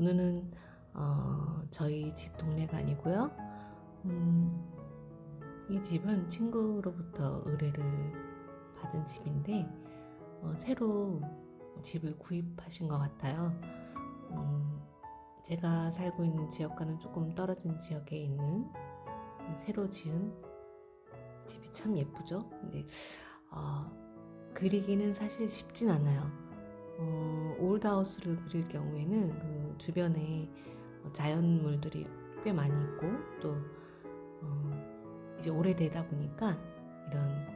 오늘은 저희 집 동네가 아니고요. 이 집은 친구로부터 의뢰를 받은 집인데 새로 집을 구입하신 것 같아요. 제가 살고 있는 지역과는 조금 떨어진 지역에 있는 새로 지은 집이 참 예쁘죠. 근데 그리기는 사실 쉽진 않아요. 올드하우스를 그릴 경우에는 그 주변에 자연물들이 꽤 많이 있고 또 이제 오래되다 보니까 이런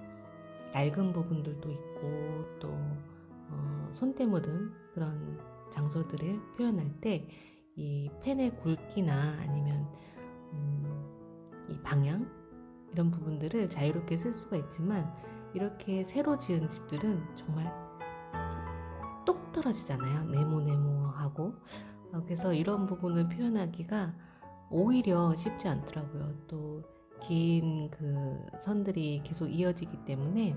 낡은 부분들도 있고 또 손때 묻은 그런 장소들을 표현할 때 이 펜의 굵기나 아니면 이 방향 이런 부분들을 자유롭게 쓸 수가 있지만 이렇게 새로 지은 집들은 정말 똑 떨어지잖아요. 네모네모하고 그래서 이런 부분을 표현하기가 오히려 쉽지 않더라고요. 또 긴 그 선들이 계속 이어지기 때문에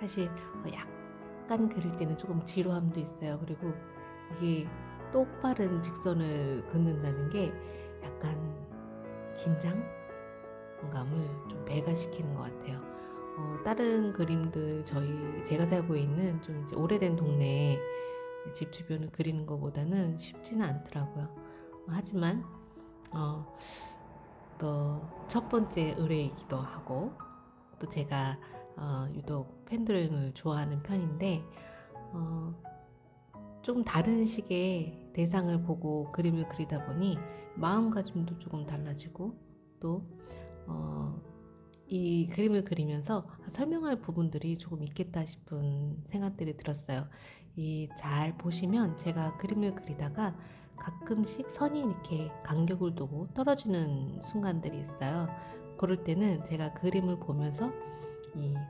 사실 약간 그릴 때는 조금 지루함도 있어요. 그리고 이게 똑바른 직선을 긋는다는 게 약간 긴장감을 좀 배가시키는 것 같아요. 다른 그림들 제가 살고 있는 좀 이제 오래된 동네 집 주변을 그리는 것보다는 쉽지는 않더라고요. 하지만 또 첫 번째 의뢰이기도 하고 또 제가 유독 펜드링을 좋아하는 편인데 조금 다른 식의 대상을 보고 그림을 그리다 보니 마음가짐도 조금 달라지고 또 이 그림을 그리면서 설명할 부분들이 조금 있겠다 싶은 생각들이 들었어요. 잘 보시면 제가 그림을 그리다가 가끔씩 선이 이렇게 간격을 두고 떨어지는 순간들이 있어요. 그럴 때는 제가 그림을 보면서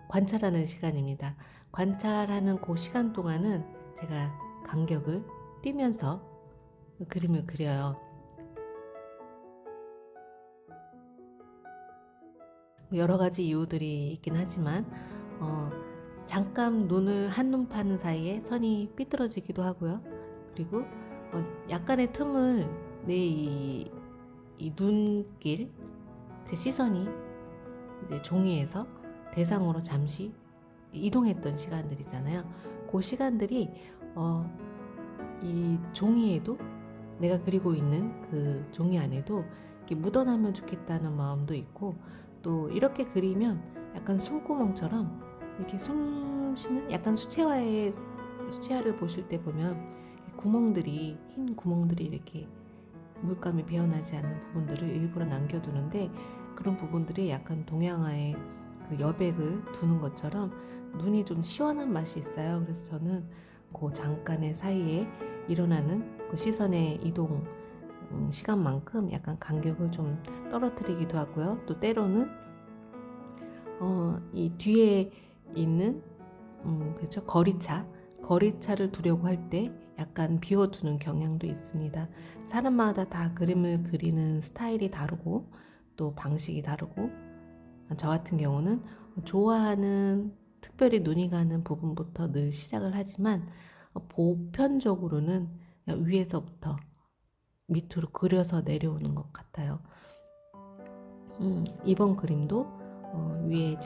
관찰하는 시간입니다. 관찰하는 그 시간 동안은 제가 간격을 띄면서 그림을 그려요. 여러 가지 이유들이 있긴 하지만 잠깐 눈을 한눈 파는 사이에 선이 삐뚤어지기도 하고요. 그리고 약간의 틈을 내 이 눈길, 제 시선이 이제 종이에서 대상으로 잠시 이동했던 시간들이잖아요. 그 시간들이 이 종이에도 내가 그리고 있는 그 종이 안에도 이렇게 묻어나면 좋겠다는 마음도 있고 또 이렇게 그리면 약간 숨구멍처럼 이렇게 숨 쉬는 약간 수채화를 보실 때 보면 구멍들이 흰 구멍들이 이렇게 물감이 배어나지 않는 부분들을 일부러 남겨두는데 그런 부분들이 약간 동양화의 그 여백을 두는 것처럼 눈이 좀 시원한 맛이 있어요. 그래서 저는 그 잠깐의 사이에 일어나는 그 시선의 이동 시간만큼 약간 간격을 좀 떨어뜨리기도 하고요. 또 때로는 이 뒤에 있는 그렇죠, 거리차를 두려고 할 때 약간 비워두는 경향도 있습니다. 사람마다 다 그림을 그리는 스타일이 다르고 또 방식이 다르고 저 같은 경우는 좋아하는 특별히 눈이 가는 부분부터 늘 시작을 하지만 보편적으로는 위에서부터 밑으로 그려서 내려오는 것 같아요. 이번 그림도 위에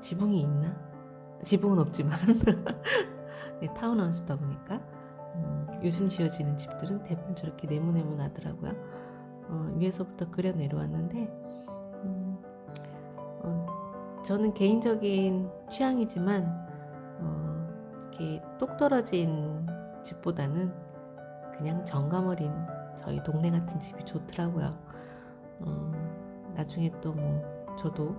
지붕이 있나? 지붕은 없지만 네, 타운하우스다 보니까 요즘 지어지는 집들은 대부분 저렇게 네모네모나더라고요. 위에서부터 그려 내려왔는데 저는 개인적인 취향이지만 이렇게 똑 떨어진 집보다는 그냥 정감 어린 저희 동네 같은 집이 좋더라고요. 나중에 또 저도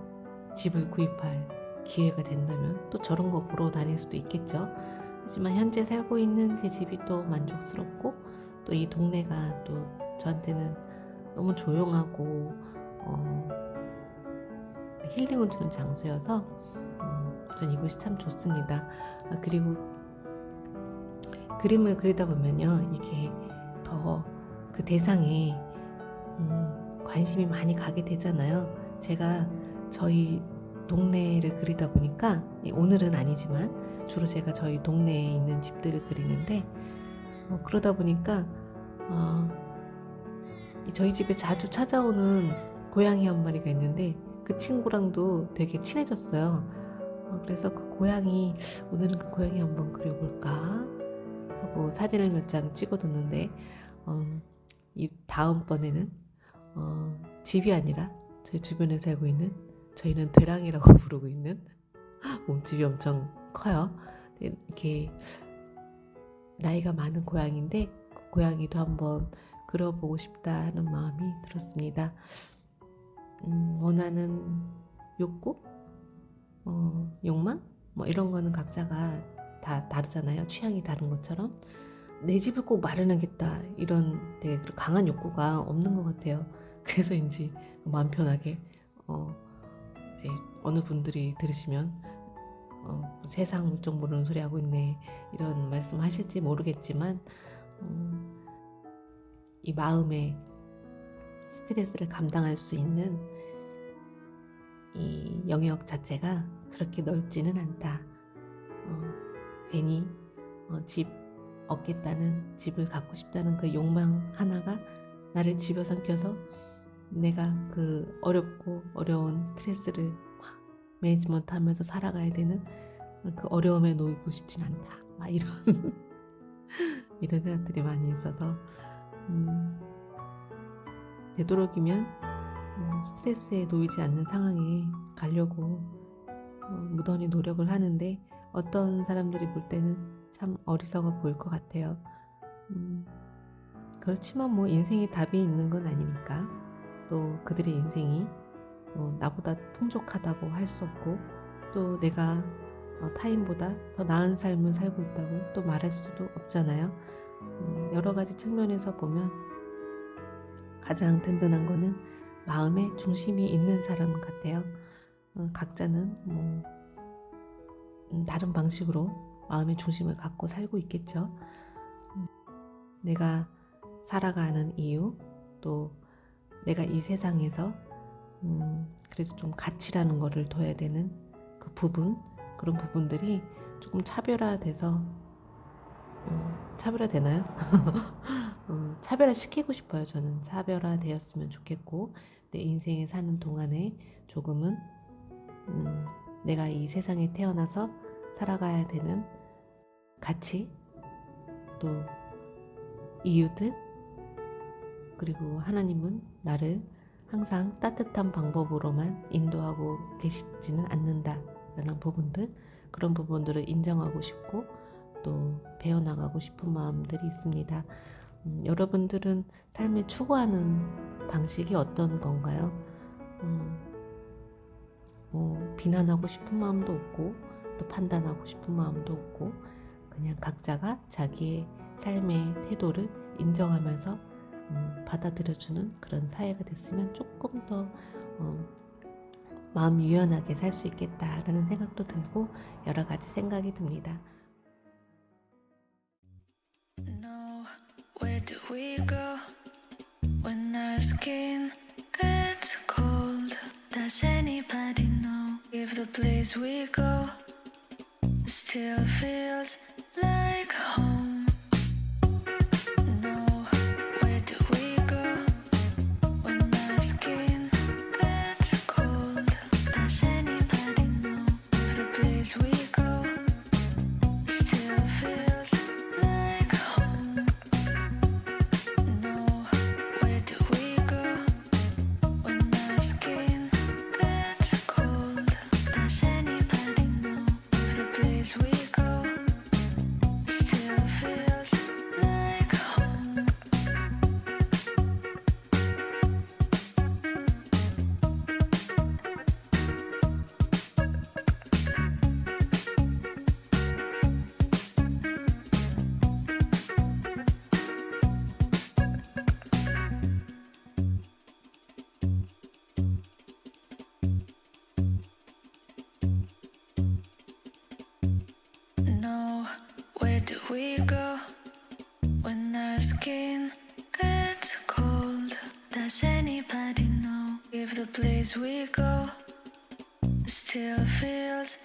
집을 구입할 기회가 된다면 또 저런 거 보러 다닐 수도 있겠죠. 하지만 현재 살고 있는 제 집이 또 만족스럽고 또 이 동네가 또 저한테는 너무 조용하고 힐링을 주는 장소여서 전 이곳이 참 좋습니다. 그리고 그림을 그리다 보면요 이게 더 그 대상에 관심이 많이 가게 되잖아요. 제가 저희 동네를 그리다 보니까 오늘은 아니지만 주로 제가 저희 동네에 있는 집들을 그리는데 그러다 보니까 저희 집에 자주 찾아오는 고양이 한 마리가 있는데 그 친구랑도 되게 친해졌어요. 그래서 그 고양이, 오늘은 그 고양이 한번 그려볼까 하고 사진을 몇 장 찍어뒀는데 이 다음번에는 집이 아니라 저희 주변에 살고 있는, 저희는 되랑이라고 부르고 있는 몸집이 엄청 커요. 이렇게 나이가 많은 고양이인데 그 고양이도 한번 그려보고 싶다 하는 마음이 들었습니다. 원하는 욕구? 욕망? 뭐 이런 거는 각자가 다 다르잖아요. 취향이 다른 것처럼 내 집을 꼭 마련하겠다 이런 되게 강한 욕구가 없는 것 같아요. 그래서인지 마음 편하게 이제 어느 분들이 들으시면 세상 물정 모르는 소리 하고 있네 이런 말씀 하실지 모르겠지만 이 마음의 스트레스를 감당할 수 있는 이 영역 자체가 그렇게 넓지는 않다. 괜히 집 얻겠다는, 집을 갖고 싶다는 그 욕망 하나가 나를 집어삼켜서 내가 그 어렵고 어려운 스트레스를 매니지먼트 하면서 살아가야 되는 그 어려움에 놓이고 싶진 않다. 막 이런 이런 생각들이 많이 있어서 되도록이면 스트레스에 놓이지 않는 상황에 가려고 무던히 노력을 하는데 어떤 사람들이 볼 때는 참 어리석어 보일 것 같아요. 그렇지만 뭐 인생에 답이 있는 건 아니니까, 또 그들의 인생이 나보다 풍족하다고 할 수 없고, 또 내가 타인보다 더 나은 삶을 살고 있다고 또 말할 수도 없잖아요. 여러 가지 측면에서 보면 가장 든든한 거는 마음의 중심이 있는 사람 같아요. 각자는 뭐 다른 방식으로 마음의 중심을 갖고 살고 있겠죠. 내가 살아가는 이유, 또 내가 이 세상에서 그래도 좀 가치라는 거를 둬야 되는 그 부분, 그런 부분들이 조금 차별화돼서 차별화되나요? 차별화시키고 싶어요. 저는 차별화되었으면 좋겠고, 내 인생에 사는 동안에 조금은 내가 이 세상에 태어나서 살아가야 되는 가치, 또 이유들, 그리고 하나님은 나를 항상 따뜻한 방법으로만 인도하고 계시지는 않는다라는 부분들, 그런 부분들을 인정하고 싶고 또 배워나가고 싶은 마음들이 있습니다. 여러분들은 삶에 추구하는 방식이 어떤 건가요? 뭐 비난하고 싶은 마음도 없고 또 판단하고 싶은 마음도 없고, 그냥 각자가 자기의 삶의 태도를 인정하면서 받아들여주는 그런 사회가 됐으면 조금 더 마음 유연하게 살 수 있겠다라는 생각도 들고 여러 가지 생각이 듭니다. Where do we go when our skin gets cold? Does anybody know if the place we go still feels like home? No, where do we go when our skin gets cold? Does anybody know if the place we go still feels like home? No, where do we go when our skin gets cold? Does anybody know if the place we go still feels like home? No, where do we go when our skin gets cold? Does anybody know if the place we go still feels